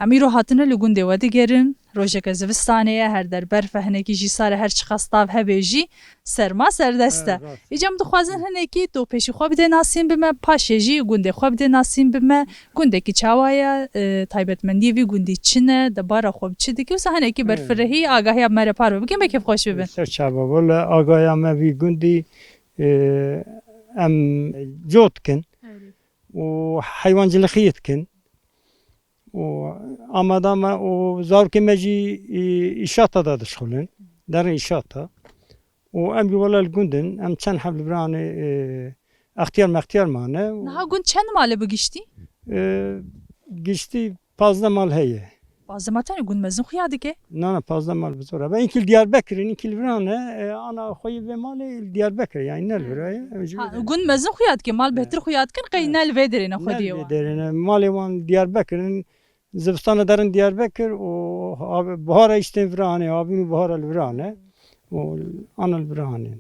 Emîro hatine li gundê we digerin, rojeke zivistanê ye her der berf e hinekî jî sar e her çi qestav hebe jî serma serdest e. Îcem dixwazin hinekî tu pêşî xwe bidê nasîn bime, paşê jî gundê xwe bidê nasîn bime, gundekî çawa ye, taybetmendiyê vî gundî çi ne, debara xwe bi çi dike wisa hinekî berfirehî agahiya me re par bikin me kêfxweş bibin. Serçava wala agaya me vî gundî em cot dikin û heywancilixiyê dikin û amada me û zarokê me jî îşata da dişxulin, derên îşata û em jî wela li gundin em çend hev li viranê extiyar mextiyar mane Niha gund çend malê bigiştî? giştî 15 mal heye. Bazematenê gund mezin xuya dike. Nana 15 mal bi zor e. Enkî li Diyarbekirê, enkî li Viran e, ana xwe vê malê li Diyarbekirê yani ne li Virayê. Gund mezin xuya dike, mal bêhtir xuya dikin qey ne li vê derê xwe diye wan. Malê wan Diyarbekir'in zivistana derin Diyarbekir û bihara işte Viranê, avîn û bihara li Viranê û ana li Viranê.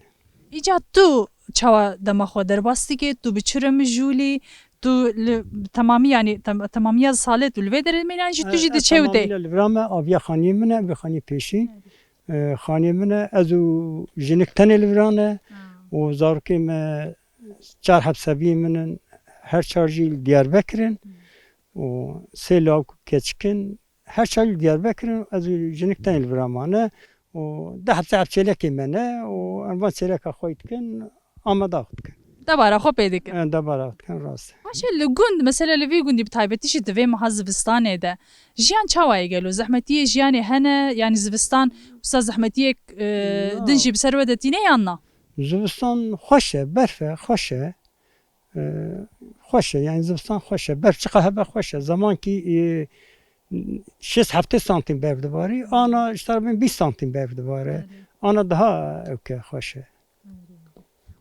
Îca tu çawa dema xwe derbas dike, tu bi çi re mijûlî, tu li temamî yani temamiya salê tu li vê derê mêlan jî tu jî diçe wî Li Viran me aviya xaniyê min e, vê xaniyê pêşî. Xaniyê min e, ez û jinik tenê li Viran e û zarokê me çar hevseviyê min in, her çar jî li Diyarbekir'in û sê law keçikin her çar li Diyarbekir'in ez û jinik tenê li Viran mane û de hevse hev çêlekê me ne û em van çêleka xwe dikin amada xwe dikin. debara xwe pê dikin. Debara xwe dikin rast. Başê li gund mesela li vî gundî bi taybetî jî divê meha zivistanê de jiyan çawa ye gelo zehmetiyê jiyanê hene yani zivistan wisa zehmetiyek din jî bi ser we de tîne yan na? Zivistan xweş e, berf e, xweş e. Xweş e yani zivistan xweş e. Berf çiqa hebe xweş e. Zamankî 6-7 santîm berf dibarî, ana ji tarafên 20 santîm berf dibare. Ana daha evke xweş e.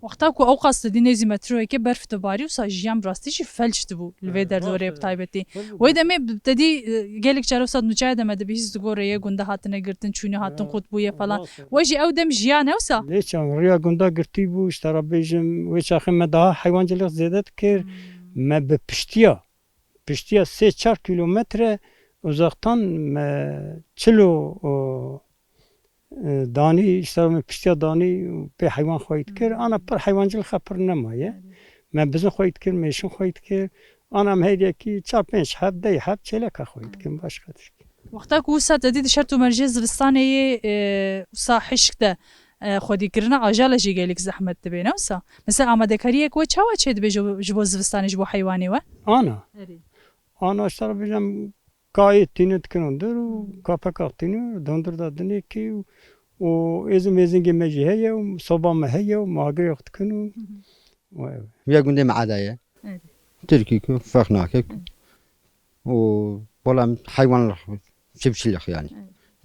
Wexta ku ew qas didî nêzî metroyekê berf dibarî wisa jiyan bi rastî jî felç dibû li vê derdorê bi taybetî. Wê demê te dî gelek cara wisa nûçaya deme dibihîst digoreye gunda hatine girtin, çûnî hatin qutbûye falan. We jî ew dem jiyan e wisa? Lêçan rêya gunda girtî bû ji tara bêjim wê çaxê me daha heywancilik zêde dikir. Me bi piştiya 3-4 kilometre uzaktan me çilo danî ji tara me piştiya danî pê heywan xwe dikir. Ana pir heywancilixa pir nemaye. Me bizin xwe dikir, mêşin xwe dikir. Ana em hêdiyekî 4-5 hev dey hev çêleka xwe dikin başqa tişt. Wexta ku wisa te dî dişert û mercê zivistanê wisa hişk de xwedîkirina ajala jî gelek zehmet dibe ne wisa? Mesela amadekariyek we çawa çê dibe ji bo zivistanê ji bo heywanê we? Ana ji tara bêjim kayê tînê dikin hundir û kapeka tînê dondur da dinêkî û êzin mêzingê me jî heye û soba me heye û magirê xwe dikin û Ya gundê me adaya. Tirkî ku fex nake û bolam heywanlik çiftçilik yani.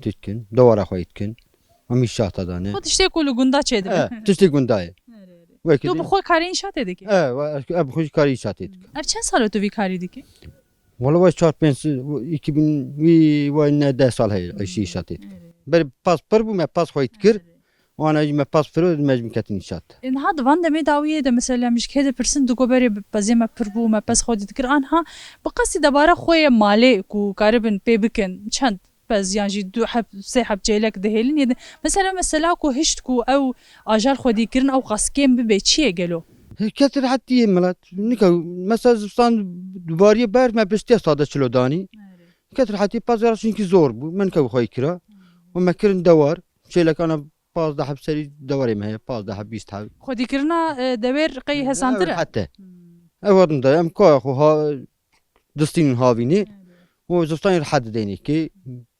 Dikin, dewara xwe dikin. Em îşata dane. Xwe tiştê ku li gunda çê dibe? Tiştê gundayê. Tu bi xwe karê înşatê dikî? Ev xwe karî îşatê dikin. Ev çend sal e tu vî karî dikî? Valla 4-5 2000 wî ne 10 sal heye eşî îşatê dikin. Ber pas pir bû me pas xwe dikir. Ana jî me pas pir mecbûr ketin îşat. Niha divan demê dawiyê de mesela mişkê de pirsin du goberê pezê me pir bû me pez xwe dikir anha bi qesî debara xwe ye malê ku karibin pê bikin çend pez yan jî du heb sê heb çêlek dihêlin mesela ku hişt ku ew ajal xwe dîkirin ew qaskêm bibe çi ye gelo? Ketir hetiye milat. Nika mesela zistan dubariye ber me piştiya sade çilo danî. Ketir hetiye pazara çünkü zor bu. Men kev xwe kira. û me kirin dewar. Çêlek ana 15 heb serî dewarê me heye 15 20 heb. Xwedîkirina dewêr qey hesantir e? Hete. Ev adin da em ka xwe distînin havînê û zistanê rihet didêne ki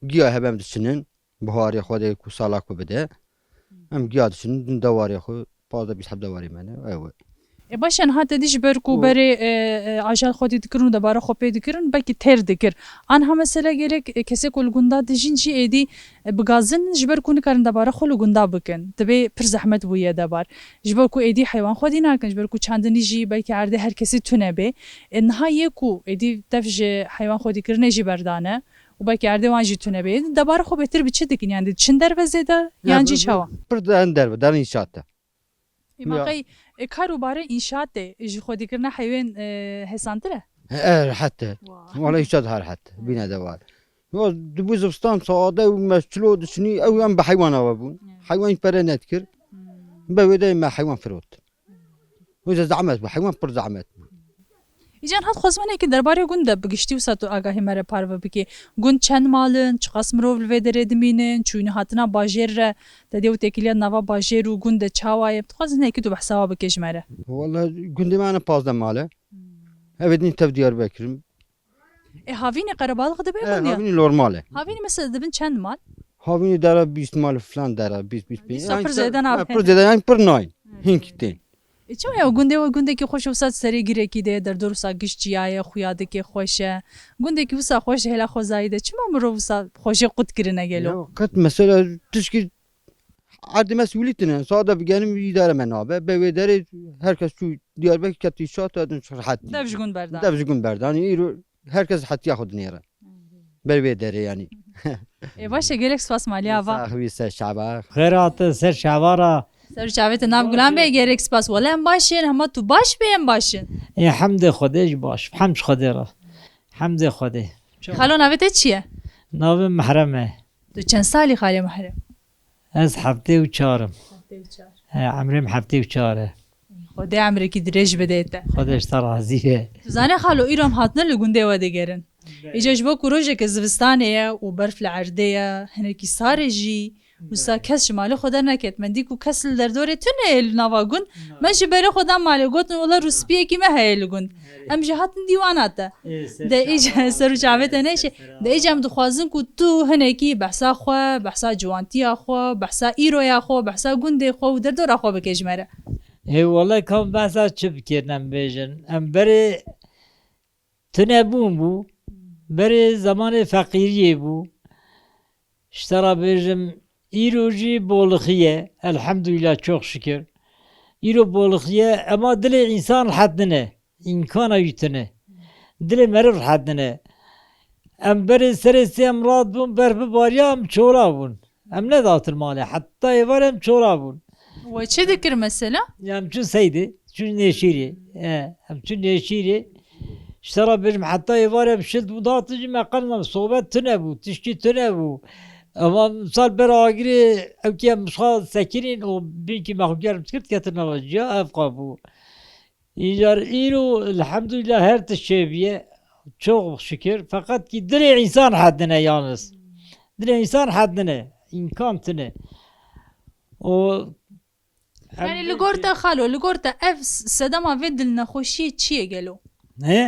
giya hebem diçinin biharê xwe de ku sala ku bide. Em giya diçinin din dewarê xwe 15 heb dewarê me ne ew. Başa niha te dî ji ber ku berê ajal xwe dîkirin û debara xwe pê dikirin belkî têr dikir. Anha mesela gerek kesê ku li gunda dijîn jî êdî bigazin ji ber ku nikarin debara xwe li gunda bikin. Divê pir zehmet bûye debar. Ji ber ku êdî heywan xwe dî nakin, ji ber ku çandinî jî belkî erdê her kesî tune bê. Niha yê ku êdî tev ji heywan xwe dîkirinê jî berdane û belkî erdê wan jî tune bê. Debara xwe bêhtir bi çi dikin yani çin dervezê de yan jî çawa? Pir derve derin îşat de. Îma qey kar û barê înşatê ji xwedîkirina heywan hesantir e? Rihet e. Valla îşat her rihet. Bîne dewar. دبو زبستان سعاده و مشچلو دشنی او هم به حیوان آوا بون حیوان پره ندکر بوده ما حیوان فروت و زعمت به حیوان پر زعمت ایجان هات خوزمانه که درباره گونده بگشتی و ساتو آگاهی مره پارو بکی گوند چند مالن چقاس مرو و دره دمینن چونه هاتنا باجر تدیو تکیلیا نوا باجر و گونده چاوای خوزنه که تو بحثا بکش مره والله گنده معنا 15 ماله اودنی تف دیار بکرم هاوینی قربال خده به گوندیا هاوینی نورماله هاوینی مثلا دبن چند مال هاوینی داره 20 مال فلان داره 20 25 صفر زدن آب. پر زدن yani پر 9 هینکتین چون یا گونده که خوش وسط سری گیره کی ده در دور سا گش چیای خویاده که خوشه گونده که وسا خوش هلا خوزایده چما مرو وسا خوش قط کرنه گلو قد مثلا تشکی عرض مسئولیتونه ساده بگنیم اداره منابع به داره herkes şu Diyarbakır kati şat adın rahat دفش گون بردا devjgun berdani iru herkes hatta yahud nere به داره yani باشه گلکس فاس مالی آوا صاحبی سه شعبه خیرات سر شوارا سر چاوت نام گلام به گلکس پاس ولم باشین اما تو باش بیم باشین حمد خودش باش حمد خدا را حمد خدا خالو نویت چیه ناو محرمه تو چند سالی خالی محرم از هفته و چهارم عمرم هفته و چهاره خدا عمری کی درج بدیته خودش ترازیه تو زانه خالو ایرام هاتنه لگونده و دیگرن ایجاج با کروژه که زوستانه و برف العرده هنکی سارجی وسا کس شمال خدا نکت من دیکو کسل در دوره تونه نواگون من جبره خدا مالی گوتن ولا روسپیه کی مه هیلگون ام جهاتن دیواناته ده ایجا سرو چاوت نشه ده ایجا هم دخوازن کو تو هنکی بحثا خو بحثا جوانتی خو بحثا ایرو یا خو بحثا گنده خو در دوره خو بکجمره ای والله کام بحثا چه بکرنم بیجن ام بره تونه بو بره زمان فقیریه بو اشترا بیجم ایروجی بولخیه الحمدلله çok şükür ایرو بولخیه اما دل انسان حد نه امکان ایتنه دل مرر حد نه ام بری سرسی امراد بون بر باریا ام çora بون ام ne dağıtır mali hatta evar em çora bun و چه ذکر مثلا yani çün seydi çün neşiri em çün neşiri اشترا بیجم hatta evar em şild bu dağıtıcı mekanla sohbet tüne bu tişki tüne bu ama misal bir agiri evkiye misal sekirin o binki mahkuyarım tıkırt getirine vajya evka bu. İcar iro elhamdülillah her teşebiye çok şükür fakat ki dile insan haddine yalnız. Dile insan haddine imkantine. O يعني لگورتا خالو لگورتا اف صدما ودل نخوشی چیه گلو ne?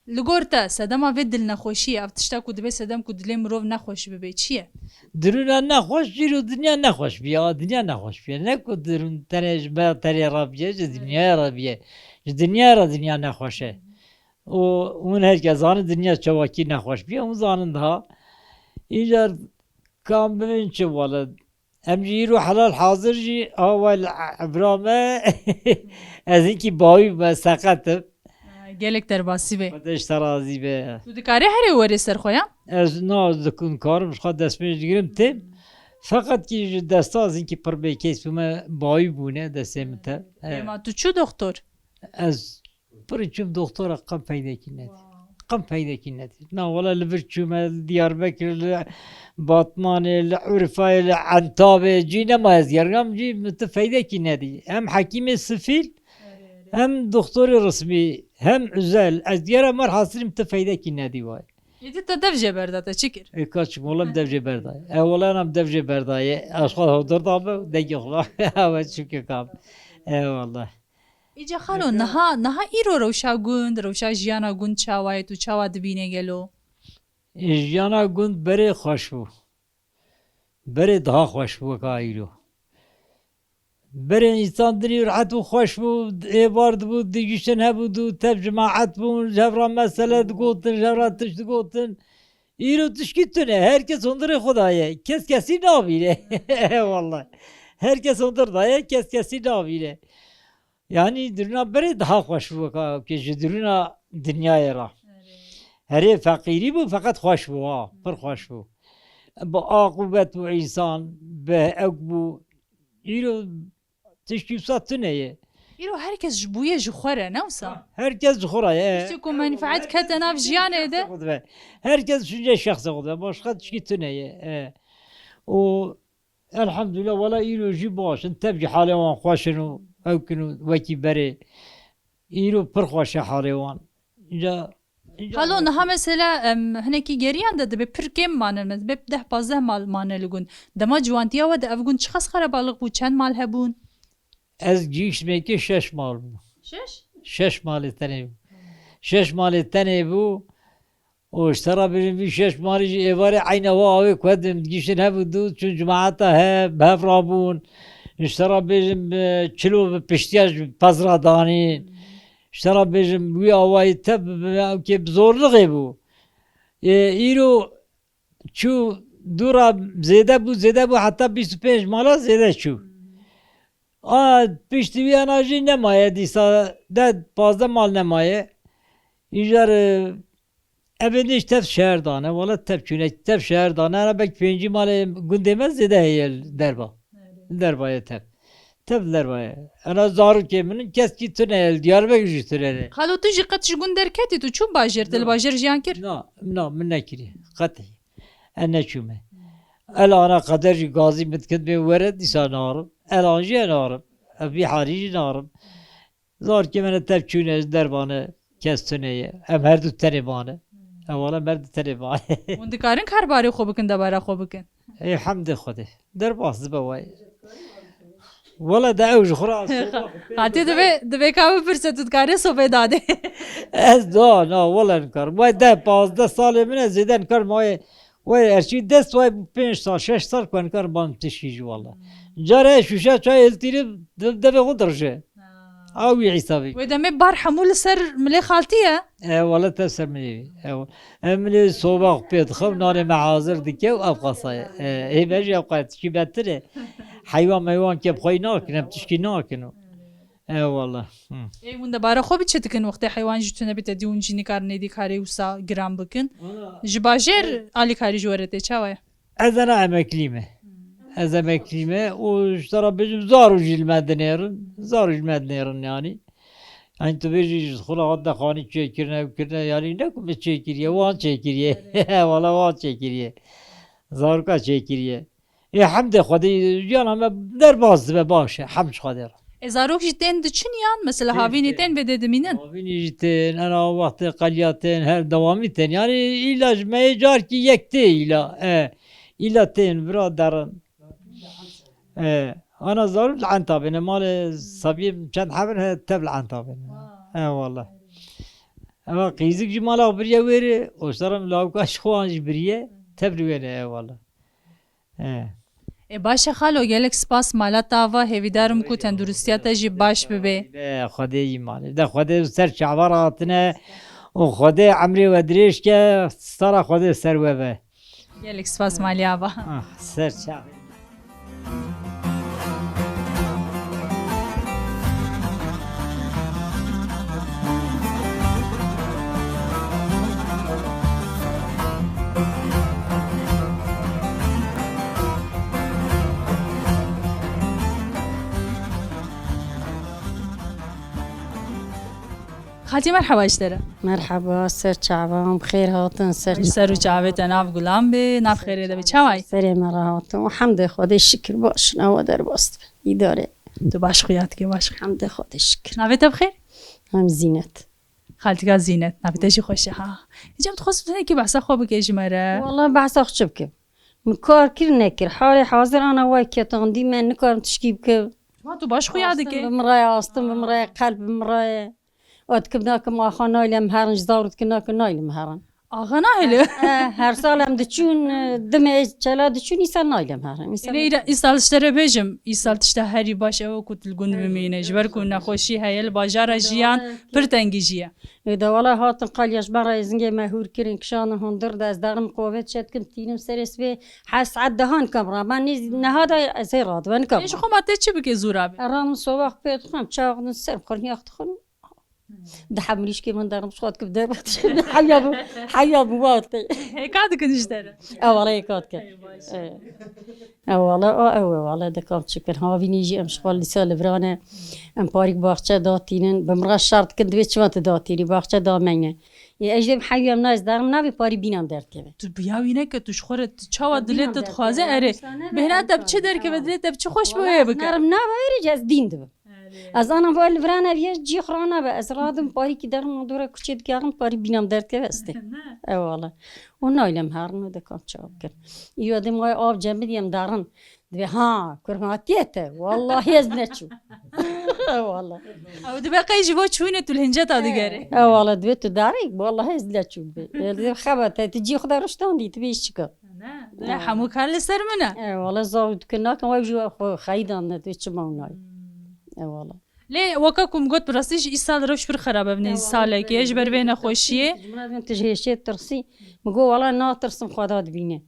لگورتا صدما ودل نخوشی اف تشتا کو دبی صدم کو دلی مرو نخوش ببی چیه Diruna ne hoş bir dünya ne hoş bir ya dünya ne hoş bir ne ko dirun tane ben tane rabiye dünya rabiye dünya ne hoş o onun herkes anı dünya çavaki ne hoş bir o zanın daha icar kam ben çuvala emri ruh halal hazırcı aval abrame ezinki bayi ve sakatım گلک در باسی به خودش ترازی به تو دکاره هری وری سر خویا از ناز دکن کارم خود دست میش گیرم تیم فقط کی دست از اینکه پر به کیس بومه بایی بونه دستم تا اما تو چو دکتر از پرچم دکتر قم پیدا کنید قم پیدا کنید نه ولی لبرچم دیاربکر باطمان العرفای عنتاب جی نماز یارگام جی متفیدا کنید هم حکیم سفیل hem doktor resmi hem özel az diğer mar hasırım tefeyde ki ne diyor. یدی تا دفجه برده چیکر Kaç molam devce berdayı. Evvelan devce berdayı. Aşkı havdur da mı? Degiyorlar. Evet çünkü kam. Eyvallah. ایجا خالو نها ایرو روشا گوند روشا جیانا گوند چاوای تو چاوا دبینه گلو Jana gund bere hoş bu. Bere daha hoş bu kaylo. Bere insan dili rahat bu hoş bu. Evard bu digişen hebudu teb cemaat bu. Jevra mesele dgotun jevra tiş dgotun. İro tişkitüne herkes onları Xudaya. Kes kesi nabile. Eyvallah. Herkes onları daya kes kesi nabile. Yani dünya bere daha hoş bu ki dünya dünyaya ra. Her fakiri bu fakat hoş bu ha. Bir hoş bu. Bu akıbet bu insan be ekbu. İro tişki sattı neye? ایرو herkes ji bûye ji xwe re newsa Herkes xuraya. ku menfaet kete nav jiyanê de Herkes düşünce şahsı oldu. Başka tişki tüneye. O elhamdülillah valla İro jî başın. Tebci hale wan xweşin û evkin û wekî berê. İro pir xweş e halê wan. Halo niha mesela hinekî geriyan de dibe pir kêm mane dibe 10-15 mal mane li gund dema ciwantiya we de ev gund çi qas xerebalık bû çend mal hebûn Ez giyişmeki 6 mal bû. 6 malê tenê bû. 6 malê tenê bû. O iştera birin bir 6 malê jî êvarê eyne wa avê ku hedim giştin hebû du çün cemaata hev rabûn. İştera birin çilo piştiya ji pezra danîn. İştera bêjim wî awayî te bi zorluğê bû. Îro çû dûra zêde bû heta 25 mala zêde çû. Piştî wî hena jî nemaye dîsa 10-15 mal nemaye. Îjar evê nêj tev şeher dane wala tev çûne tev şeher dane hena belki 5 malê gundê me zêde heye derba. Derbayê tev. Tev derbayê. Hena zarokê min keskî tune Diyarbekir jî tune. Halo tu jî qet ji gund derketî tu çû bajêr te li bajêr jiyan kir Na min nekiriye. Qetî. Ez neçûme. Elana qeder jî gazî min dikin bê were dîsa narim. Elan jî narim. Ev vî halî jî narim. Zarokê min tev çûne ez derbane kes tuneye. Em her du tenê bane. Ewala mer du tenê bane. hûn dikarin karbarê xwe bikin debara xwe bikin Ey hemdê Xwedê. Derbas dibe wayê. Valla da ew ji xwe hatê dibe ka bipirse tu dikarî sobê dadê Ez na valla nikarim. Wê 10-15 salê min ez zêde nikarim wê erçî dest wê 5 sal 6 sal ku nikarim ban tişkî jî valla. Care şûşe çay eltîrî devê xwe dirje. Ew wî hîsabî. wê demê bar hemû li ser milê xaltiye Valla te ser milê. Em milê soba xwe pê dixim nanê me hazir dike û ev qasaya. Hêve jî ew qaya tişkî betir e. Heywan meywan kep xwe nakin em tişkî nakin û. Valla. ê hûn debara xwe biçe dikin wextê heywan jî tune bite dî hûn jî nikarin êdîkarî wisa giran bikin ji bajêr alîkarî ji were tê çawa ye Ez ena emeklî me. Ez emeklî me û ji tara bêjim zar û jî li me dinêrin. Zar û jî me dinêrin yanî. Hani tu bêjî ji xula hat dexanî çêkirine ew kirine yanî ne ku me çêkiriye wan çêkiriye. Wala wan çêkiriye. Zaroka çêkiriye. Hemdê Xwedê jiyana me derbas dibe baş e. Hemd ji Xwedê re. zarok jî tên diçin yan mesela havînê tên vê dimînin Avînî jî tên, ena wextê qeliya tên, her dewamî tên. Yani îla ji me carkî yek tê îla. İla tên biraderin. Ana zarok li Entabê ne malê sabiyê çend hevin he tev li Entabê ne. Valla. Ema qîzik jî mala biriye wêrê oştarim lawka ji xwe jî biriye tev li wê ne valla. baş e xalo gelek spas mala tava hêvîdarim ku tendurustiya te jî baş bibe Xwedê yî malê. De Xwedê ser çavar hatine û Xwedê emrê we dirêj ke stara Xwedê ser we be. gelek spas malî ava Ser çavar. خالتي مرحبا اشترى مرحبا سر شعبان بخير هاتن سر سر و چاوت ناف گلام به ناف خیره ده چاوای سر مرا هاتن وحمد خدا شکر باش نوا در باست اداره تو باش خویات که باش حمد خدا شکر ناوت بخیر هم زینت خالتي کا زینت ناوت شي خوشه ها اجام تخصص که بحث خوب که جمره والله بحث اخ بك مكار كير نكر حالي حاضر انا واكي تغندي ما نكر تشكيب ك ما تو باش خویات که بمرايا اصلا بمرايا قلب بمرايا وتكبناك ما خاناي لمهرن جدارت كناك ناي لمهرن آغا ناهله هر سال هم دچون دمه چلا دچون ایسال ناي لمهرن اینا ایسال اشتره بجم ایسال تشته هری باشه او کتل گند بمینه جبر کن نخوشی هیل باجار جیان پرتنگی جیه إذا والله هاتن قال يجبر يزنجي مهور كرين كشان هندر داز دارم قوات شد كم تينم سرس به حس عدهان كامرا من نهادا زيراد وين كامرا ایش خو ماته چی بکی زورا به رام صباح بيت خم چاقن سر خورني أخت خنو ده حمليش كمان دارم شخوات كبدر حيا بواتي هێکا دکن ژدەرە والله كات كان والله ده كان شكر ها بينيجي ام شغل لسال برانا ام بارك باخچه داتينن بمرا شرط كنت بيت شوات داتيني باخچه دامنه يا اجدم حيا ناس دارم نبي باري بينام دركه تو بیاوینه که توش خوره چاوا دلت دخوازه اره بهنا دب چه درکه و دلت دب چه خوش بوه بکن نرم نبا جز دين دب از آنم وال برانا بیاش جی خرانا به از رادم پاری کی درم دوره کچید کردم پاری بینام درکه وسته والله ونايلم هارنو ده كان شاكر يودي ما آب جنب ديم دارن دبي ها كرماتيته والله يزنتشو والله او دبه قیجی با چونه تو الهنجه تا دیگره والله دبي تداري والله يزنتشو دبي خبرت تجي خدا رشتان دي تبي شكا نه همو کار لسر منه والله زود كنا كان ويجوا خيدان دبي چماوناي والله لی وکاکم گوت براسیش ای سال روش بر خرابه بنی ساله که اج بر بین خوشیه من تجهيشي ترسي مگو والله نا ترسم خدا دبينه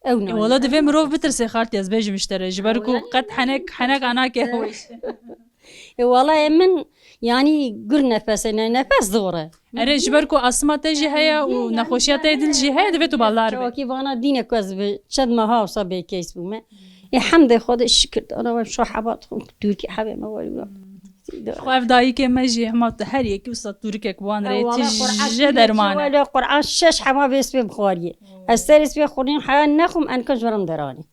او نا والله دفه مروف بترسي خالتي از بیج مشتره جبرکو قد حنک انا که هوش والله من يعني قر نفس دوره اره جبرکو اسما تجی هيا و نخوشیات دل جی هيا دفه تو بالار بی شوكي بانا دينا كوز شد ما ها وصبي كيس بوما الحمد خدا الشكر انا وشو حباتهم تركي حبي ما ولا خواف دایی که مجی همه هر یکی وسط ترکیه کوان ریتی جه درمانه ولا قرآن شش حما بيس بخاريه السرس بخورين حيان نخم ان كجورم دراني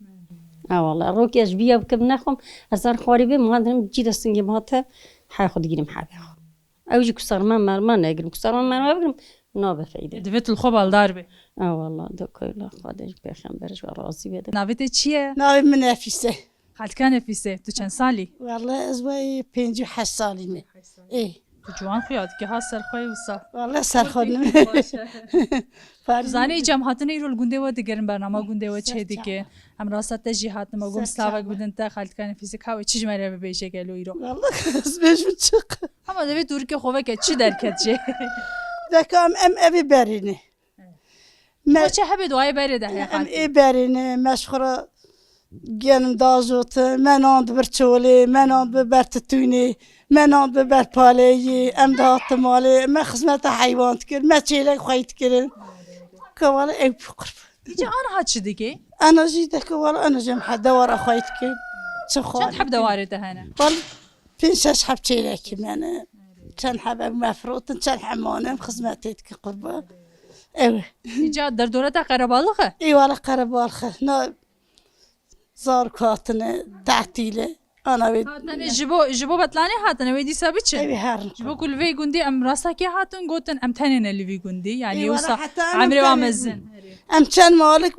والله روكي اشبيه بكم نخم ازار خاري بي ما ادري جي دستنجي ماته حاخد جيرم حابه اوجي كسر ما نقرم كسر ما بقرم نابه فايده دفت الخوب بالدار بی والله دوكلا خادش بخمبرش وراضي بده ناویت چیه؟ ناوی من نفیسه خالتکا نفیسه تو چند سالی؟ والله از وی 58 سالینه تو جوان خویاد که ها سرخوی وسا والله سرخانم زانی جمع هاتن ایرول گنده و دیگرن برنامه گنده و چه دیگه هم راست جهات نماگم سلاوک بودن تا خالتکا نفیسه که چی جمعه به بیشه گلو ایرو والله از بیش بچق اما دوی دور که خوبه که چی درکت جه دکم ابی برینه و چه هبه دعای بره ده ام ای برینه مشخوره گنم دازوت من آن برچولی من آن برتتونی من آن برپالی ام دهات مالی من خدمت حیوان کرد من چیلک خواهید کرد که والا ای بقرب اینجا آن ها چی دیگه؟ انا جيت كوال انا جمع دوار اخويت كي چند حب دواره ده هنه؟ قال فين شاش حب تشيلك من كان حب مفروض كان حمانه خدمتك قربا ايوه اینجا در دولت قربالغه؟ اي والله قرب والخ نا زار كاتنا تعتيله انا ويد هاتن جبو بطلانی هاتن ویدی ثابت چه؟ اي هارن جبو کل وی گندی ام راستا کی هاتن گوتن ام تنین اللي وی گندی یعنی والله وسا حتى أنا عمري متنن. وامزن ام كان مالك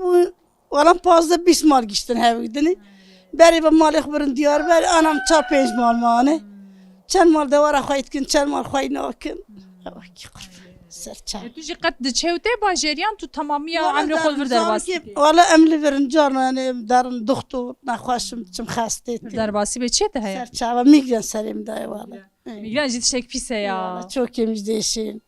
ولا بازه 20 مال گشتن هاویدنی بری با مال خبرن دیار بری آنم تا 5 مال مانه چند مال دوار اخويت كن چند مال خوي ناكن اوكي قرب سرچا تو جی قد چهوته باجریان تو تمامی عمري خود بر درباسی ولا املي برنجار يعني دارن دختور نخواشم چم خسته درباسی به چه ده هیا؟ سرچا و میگن سریم دای والا میگن جیت شک پیسه یا چوکی مجدیشین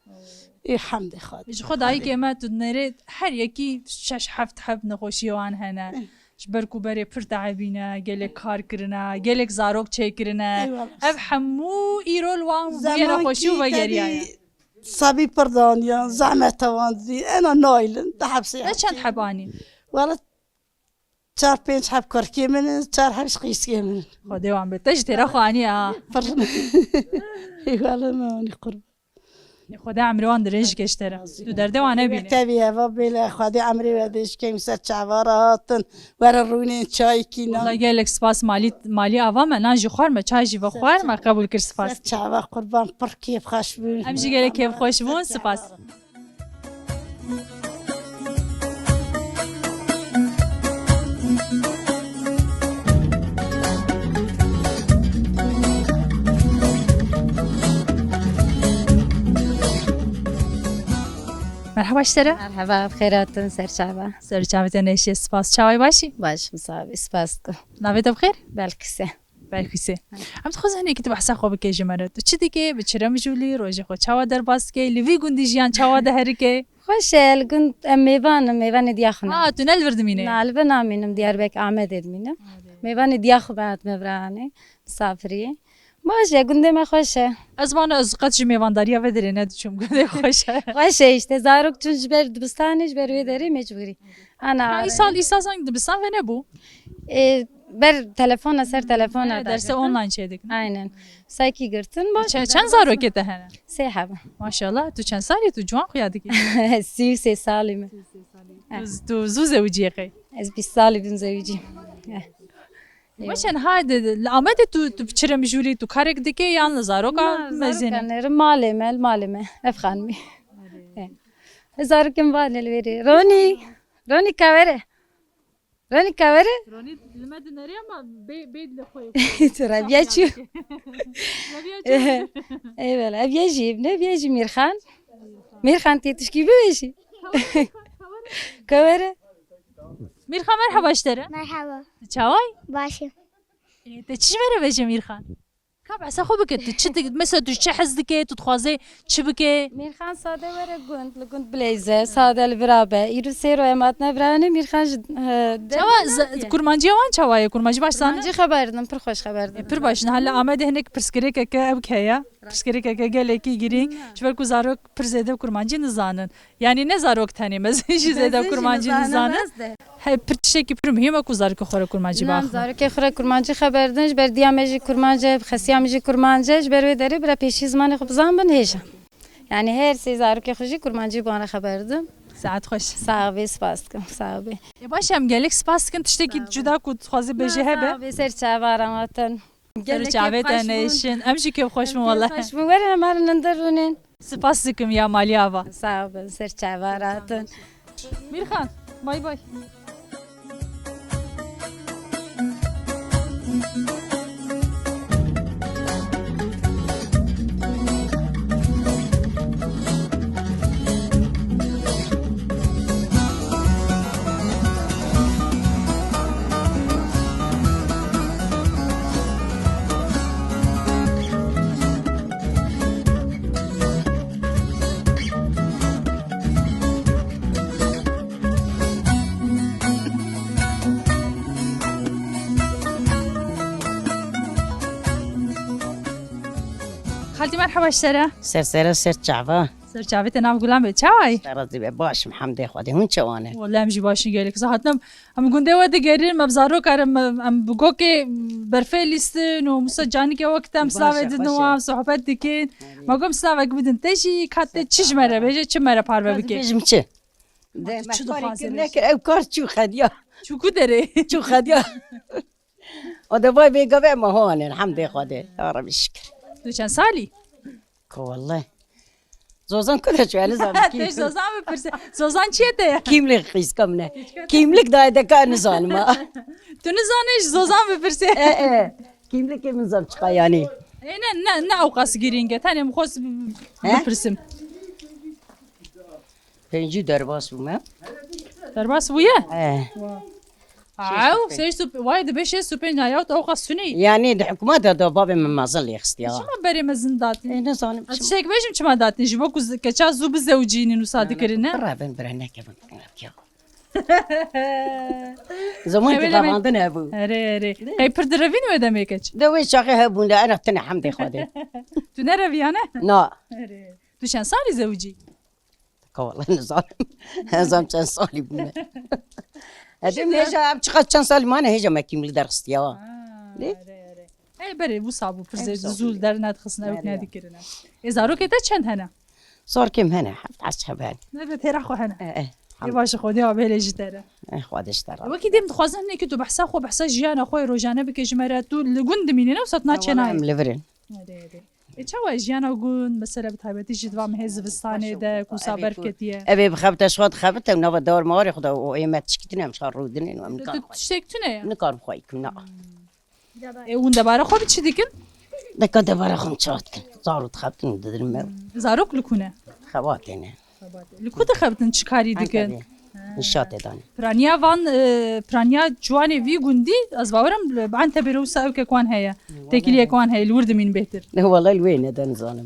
ای حمد خدا بج خدایی که ما تو نرید هر یکی شش هفت حب نخوشی وان هنه برکو بری پر تعبینه گلک کار کرنه گلک زاروک چه کرنه اف حمو ایرول وان بیا نخوشی و بگریه صبي بردانيا زعمت واندي انا نايلن تحبسي نه چند حبانی ولا چار پنج حب کرکی من چار حبش قیسی من خدای وان به تج ترا خوانی ها ای والا مانی قرب خدا عمري وان درنج کشتره تو درده وانه بینه تبي و بلا خدي عمري ودش كيم سر چواراتن ور رونين چای کینا والله گلک سپاس مالی عوام ناجی خوار ما چای جی و خوار ما قبول کر سپاس چاوا قربان پر کیف خاش بون امجی گلک کیف خوش بون سپاس مرحبا اشتره مرحبا بخيراتن سرچاوا سرچاوت نشی سپاس چای باشی باش مصابي سپاسكو نوید بخیر بالكسه برکیسه هم تو خزانی که تو بحث خوب که جمره تو چی دیگه به چرم جولی روز خود چاوا در باز که لیوی گوندی جیان چاوا ده هر که خوشل كنت ميوان دياخنا تو نل وردمینه نالبنا منم ديار بك عمد منم ميوان دياخ بعد مبراني مسافري باشه گنده ما خوشه Ez bana ez qet ji mêvandariya ve derê ne diçûm gundê xweş e. خوشه işte zarok çun jber dibistani jber wê derê mecburi ana İsa sen dibistan ve ne bu? ber telefona ser telefona Derse online şeydik. aynen sayki girtin baş Çend zarokete hene. sehaba Maşallah tu çend salî tu ciwan xuya dikî. سي سالمه Tu zû zewciyê qey. ez 20 سالي بن زوجي Weşen haydi Amedê tu biçire mijûlî tu karek dikê yan li zaroka mezîne. مالمه افخانمي زاركم بالي الوري روني كاوره Ronî li me dinêrê ama bê li xwe. ترى بيجي ايوه ابي اجيب نبي اجي ميرخان تشكي بيجي كاوره Mirxan merhaba işlere. Merhaba. Çavay. Başım. Te çi mere veje Mirxan? Ka behsa xwe bike tu çi mesela tu çi hez dike tu dixwaze çi bike? ميرخان ساده ورا قند بليزه ساده البرابه يرو سيرو اماتنا براني ميرخان Çava kurmancıya wan çavayê kurmancı başsana. جي خبردم پر خوش خبردم Pir başın hala Amedê hinek pirskerêkeke ew heye. Pirskerêkeke gelekî girîng ji ber ku zarok pir zêde kurmancî nizanin. Yani ne zarok tenê mez jî zêde kurmancî nizanin. Hey pir tiştekî pir mühim e ku zarokê xwe re kurmancî نام baxin. زارك خورا كرمانجي خبردن جبر ديامجي كرمانجي خسيامجي كرمانجي جبر ودري برا بيشي زمان خبزان بن هيجا يعني هر سي زارك خوجي كرمانجي بانا خبردم Saat xoş. صاحبي سپاسكم صاحبي Baş em gelek spas dikin tiştekî cuda ku dixwaze bêje hebe. صاحبي سر çavaramaten Çavê te neşin. Em jî kêf xweş min wala. خوش من ورا مار نندرونين Spas dikim ya maliyava. صاحبي سر çavaratan Mirxan bay bay. Halti merhaba işlere. سرسره سر چاوا Serçavê te nav gulan be çavay. رازی به باشم حمد خدا هون چوانه Vallahi em jî başî gelek. Zahatnam em gundê we digerin em zarokarim em bi gokê berfê lîstin û Musa canikê wekte em slavê didin û em sohbet dikin. Ma gom slavek bidin te jî katê çi ji me re bêje çi me re parve bike. بیجم چه چه دخوازی نکر او کار چو خدیا Çuku derê. چو خدیا و دوای بیگا به مهان الحمد خدا یا رب شکر Tu çend salî? کو والله زوزان کده چو انا زان Te zozan mı pirse? Zozan çiye te? کیمlik خیز کم نه کیمlik دای دکا نزان ما Tu ne zanış zozan mı pirse? کیمlik من زان چقا yani Ne avqası giringe? Tanem xos pirsim. پنجی درباس بومه Derbas bu ye? اه Aw, sej su vay de beşe su pen ayot avqas suni. يعني د حکومت د باب من مازل يخستيا Çima beri mezin datin? انا زان Tiştek beşim çima datin. Jibo ku keça zu bi zewcinin u sadikirine. برابن برنه كمان زمان Evvel تقامدن ابو Ere. Kay pir direvin mi demek hiç? دوي شاقي هبون لا انا تني حمدي خدي Tu ne reviyane? لا Tu şen sali zewci. والله نظام نظام كان صالي بنا هذا هيجا بتشقد كان صالي ما انا هيجا ما كيمل درست يا Ey beri bu sabu pir zul derine xisna yok ne dikirine. Ezaro kete çend hene. صار كم هنا حفت على الشباب Ne bet hera xo hene. ايه Ê baş xwe ya bele jitere. خد اشترى Wekî dem dixwazin ne ki tu behsa xwe behsa jiyana xwe rojane bike ji me re tu li gund dimîne ne sat na çenayê. ام ليفرين çawa jiyana gund mesela bi taybetî ji divam hêz zivistanê de ku saber ketiye. ابي بخبت اشخاص خبت ونوى دور ماري خدا وايما تشكتنا مش رودن Tu tiştek tu ne ya? نكار خويكم نا Hûn debara xwe bi çi dikin? دكا دبر خم شات صاروا تخبتن ددرم Zarok li ku ne? خواتنا Li ku dixebitin çi karî dikin? الشات داني Praniya van praniya ciwanê vî gundî ez bawerim bi Entebê wisa ew kekwan heye. Tekiliyek wan heye li wir dimîn bêhtir. والله الوين هذا نظام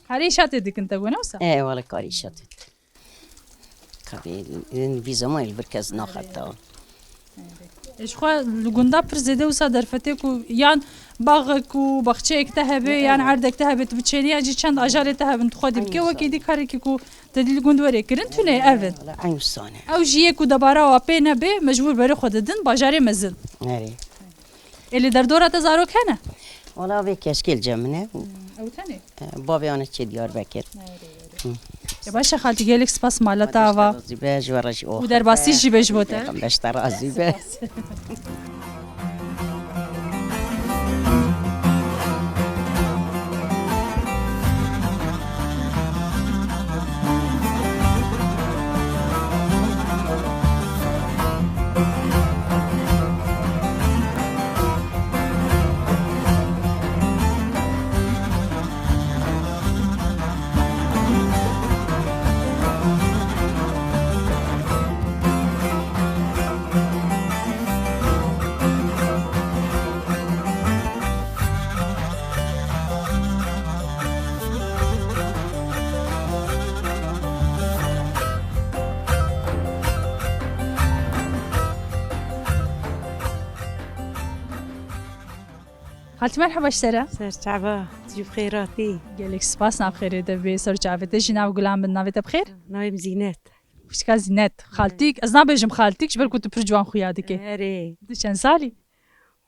Herî şatê dikin te gune wisa? ايه والله كاري شات كاري في زمان البركز ناخذته اشخوا لگوندا پر زده و صدرفته کو یان باغ کو باغچه اکته هبه یان عرض اکته هبه تو بچینی اجی چند آجال ته هبن تو خودی که وکی دی کاری که کو تدی لگوند وری کرن تونه اول عین سانه او جیه کو دبارا و پی نبه مجبور بره خوددن باجاری مزن نری اللي در دورة زارو کنه ولا به کشکل جمنه او تنه بابی آن چه دیار بکر يا باشا خالتي جالك سباس مالتا و زیباج ورش او ودر باسی جی بهش بوده بشتر از زیبه خالتي مرحبا اشترى سرچعبا تجيب خيراتي جالك سباس ناب خير دبي سر جابته جنا وغلام بن نابته بخير نايم زينات وش كان زينات خالتيك ازنا بجم خالتيك شبر كنت برجوان خويادك هاري دشان سالي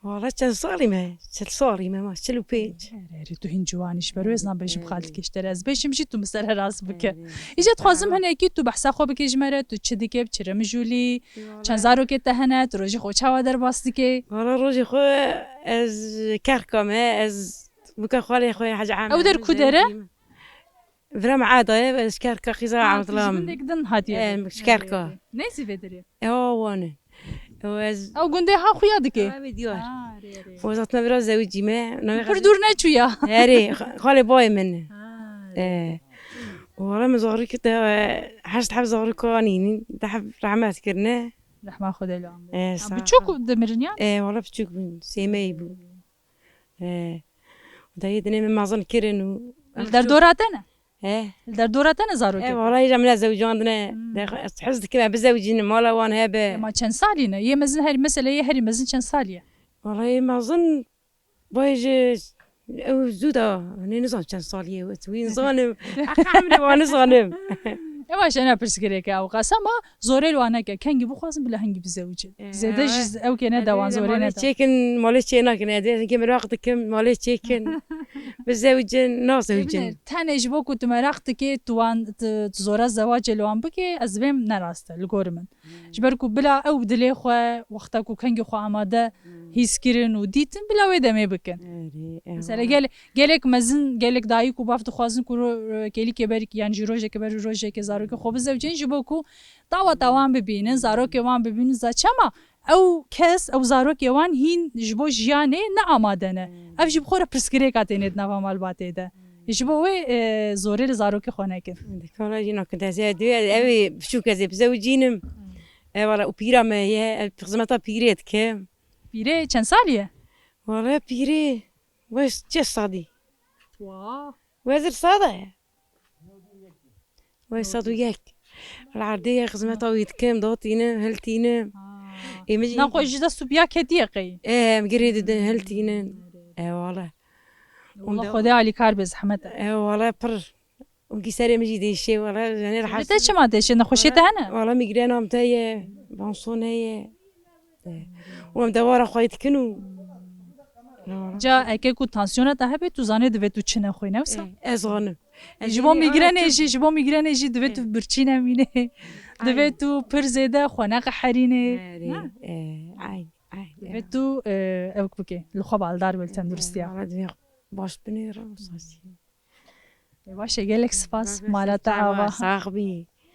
والله كان صاري ما صاري ما شلو بيج ريري تو هين جوانيش برو ازنا بجم خالتك اشترى از بشم جيتو مسر راس بك اجت خوازم هنا اكيد تو بحثا خو بك جمره تو تشديك بچرم جولي چند زارو که تهنت روجي خو چاوا در باستيكي والله روجي خو از كركم از بك خالي خويا حاجه عامه او در كودره فرام عاده بس كركه خيزا عم طلام نقدن هاديه مش كركه نسي بدري هو وانا واز او گنده ها خويادك فيديوهات وزاتنا برا زوجي ما پردور نچویا هاري خالي باي منه والله مزاري كده حاجة حب زاري كانيني ده حب رحمات كرنا رحمة خدا له صح بتشوكو دمرنيا والله بتشوك بين سيماي بو وده يدني من معظم كرن در دوراتنا ايه در دوراتنا زارو كده والله يجمع زوجاندنا حس كده بزوجين مالا وانا هبه ما كان سالينا يا مزن هري مسألة يا هري مزن كان سالية والله معظم بايج او زودا هني نظام كان ساليه وين ظالم عامل وانا ظالم ايش انا برسكريك او قسما زوري وانا كان جيبو خاصم بلا هنجي بزوجين زيدا جز او كان دوان زورينا تشيكن مالي تشينا كنا دي كم راقتك مالي تشيكن بزوجين نازوجين تاني جبو كنت مراقتك توان تزورا زواج لوان بكي ازبم نراسته لغورمن جبركو بلا او بدلي خو وقتكو كان خو اماده هيسكرين وديتن بلا ودمي بكن مثلا قالك مزن قالك دايكو بافت خوازن كو كيلي كبرك يعني جروجه كبر روجه كزارو که خوب زوجین جبو کو دوام ببینن زارو که وان ببینن زچما او کس او زارو که وان هین جبو جیانه نه آماده نه اف جب خور پرسکری کاتینید نوا مالباته ده جبو و زوری زارو که خونه که کالا جینا کنده زیاد اوی شو کزی بزوجینم والا او پیرا میه خدمتا پیرید که پیره چند سالیه والا پیره وش چه صادی واه وزر صاده ويصادو ياك العردية خزمتها ويتكام ضاطينا هلتينا ناقو جدا سوبيا كديقي مقريد هلتينا والله والله خدي علي كار بزحمتها والله بر ونكي ساري مجي ديشي والله يعني راح ليش ما ديشي انا خشيتها انا والله ميغرينا متايا بانسون هي ومدوره خويت كنو جا اكيكو تانسيون تهبه تو زانه دبه تو چنه خوي نوسا ازغنم جبو میگرن جی دوی تو برچینه مینه دوی تو پر زیده خونق حرینه دوی تو اوک بکی لخواب الدار بلتن درستیا باش بنيرة وصاصي باشه گلک سپاس مالا تعاوا صاحبي